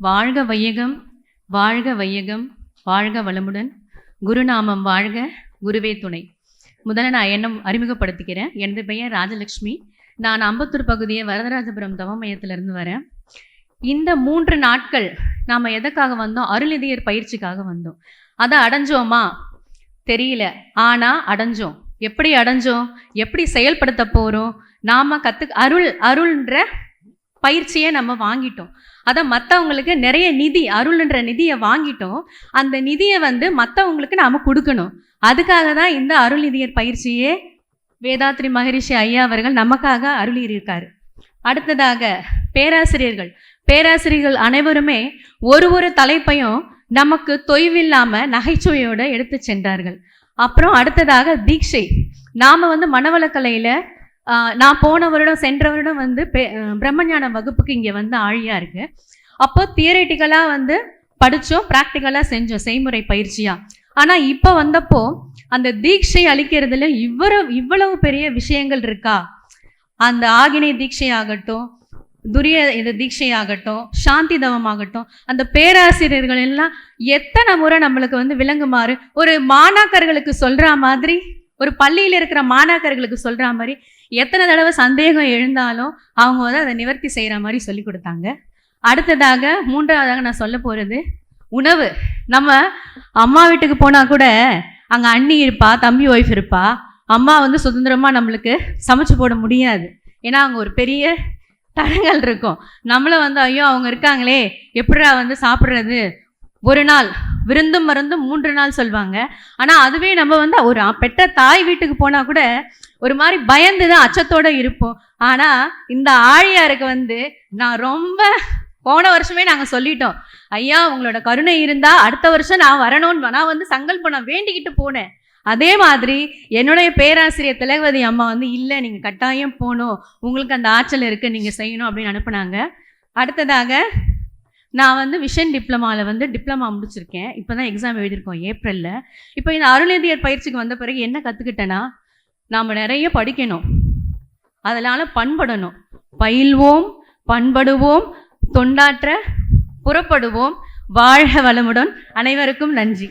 வாழ்க வையகம், வாழ்க வையகம், வாழ்க வளமுடன். குருநாமம் வாழ்க, குருவே துணை. முதல்ல நான் என்ன அறிமுகப்படுத்திக்கிறேன். எனது பெயர் ராஜலட்சுமி. நான் அம்பத்தூர் பகுதியை வரதராஜபுரம் தவ மையத்திலிருந்து வரேன். இந்த 3 நாட்கள் நாம் எதுக்காக வந்தோம்? அருளிதியர் பயிற்சிக்காக வந்தோம். அதை அடைஞ்சோமா தெரியல, ஆனால் அடைஞ்சோம். எப்படி அடைஞ்சோம்? எப்படி செயல்படுத்த போகிறோம்? நாம் அருள்ன்ற பயிற்சியை நம்ம வாங்கிட்டோம். அதை மற்றவங்களுக்கு நிறைய அருள்ன்ற நிதியை வாங்கிட்டோம். அந்த நிதியை மற்றவங்களுக்கு நாம் கொடுக்கணும். அதுக்காக தான் இந்த அருள்நிதியர் பயிற்சியே வேதாத்ரி மகரிஷி ஐயா அவர்கள் நமக்காக அருளியிருக்கார். அடுத்ததாக பேராசிரியர்கள் அனைவருமே ஒரு தலைப்பையும் நமக்கு தொய்வில்லாமல் நகைச்சுவையோடு எடுத்து சென்றார்கள். அப்புறம் அடுத்ததாக தீட்சை. நாம் மனவளக்கலையில் நான் சென்ற வருடம் பிரம்மஞான வகுப்புக்கு இங்கே ஆழியாக இருக்கு. அப்போ தியரட்டிக்கலாக படித்தோம், ப்ராக்டிக்கலாக செஞ்சோம், செய்முறை பயிற்சியாக. ஆனால் இப்போ வந்தப்போ அந்த தீட்சை அளிக்கிறதுல இவ்வளவு பெரிய விஷயங்கள் இருக்கா? அந்த ஆகினை தீட்சை ஆகட்டும், தீட்சையாகட்டும், சாந்தி தவம் ஆகட்டும், அந்த பேராசிரியர்கள் எல்லாம் எத்தனை முறை நம்மளுக்கு விளங்குமாறு ஒரு மாணாக்கர்களுக்கு சொல்ற மாதிரி, ஒரு பள்ளியில் இருக்கிற மாணாக்கர்களுக்கு சொல்ற மாதிரி எத்தனை தடவை சந்தேகம் எழுந்தாலும் அவங்க அதை நிவர்த்தி செய்கிற மாதிரி சொல்லி கொடுத்தாங்க. அடுத்ததாக 3வதாக நான் சொல்ல போகிறது உணவு. நம்ம அம்மா வீட்டுக்கு போனால் கூட அங்கே அண்ணி இருப்பா, தம்பி ஒய்ஃப் இருப்பா. அம்மா சுதந்திரமாக நம்மளுக்கு சமைச்சு போட முடியாது. ஏன்னா அங்கே ஒரு பெரிய தடங்கள் இருக்கும். நம்மளை ஐயோ அவங்க இருக்காங்களே, எப்படா சாப்பிட்றது? ஒரு நாள் விருந்தும் மருந்தும் 3 நாள் சொல்லுவாங்க. ஆனால் அதுவே நம்ம ஒரு பெற்ற தாய் வீட்டுக்கு போனால் கூட ஒரு மாதிரி பயந்து தான் அச்சத்தோடு இருப்போம். ஆனால் இந்த ஆழியாருக்கு நான் ரொம்ப போன வருஷமே நாங்கள் சொல்லிட்டோம், ஐயா உங்களோட கருணை இருந்தால் அடுத்த வருஷம் நான் வரணும்னு நான் சங்கல்பம் வேண்டிக்கிட்டு போனேன். அதே மாதிரி என்னுடைய பேராசிரியர் திலகவதி அம்மா இல்லை நீங்கள் கட்டாயம் போகணும், உங்களுக்கு அந்த ஆற்றல் இருக்குது, நீங்கள் செய்யணும் அப்படின்னு அனுப்புனாங்க. அடுத்ததாக நான் விஷன் டிப்ளமாவில் டிப்ளமா முடிச்சிருக்கேன். இப்போ தான் எக்ஸாம் எழுதியிருக்கோம் ஏப்ரலில். இப்போ இந்த அருள்நிதியர் பயிற்சிக்கு வந்த பிறகு என்ன கற்றுக்கிட்டேன்னா, நாம் நிறைய படிக்கணும், அதனால் பண்படணும். பயில்வோம், பண்படுவோம், தொண்டாற்ற புறப்படுவோம். வாழ்க வளமுடன். அனைவருக்கும் நன்றி.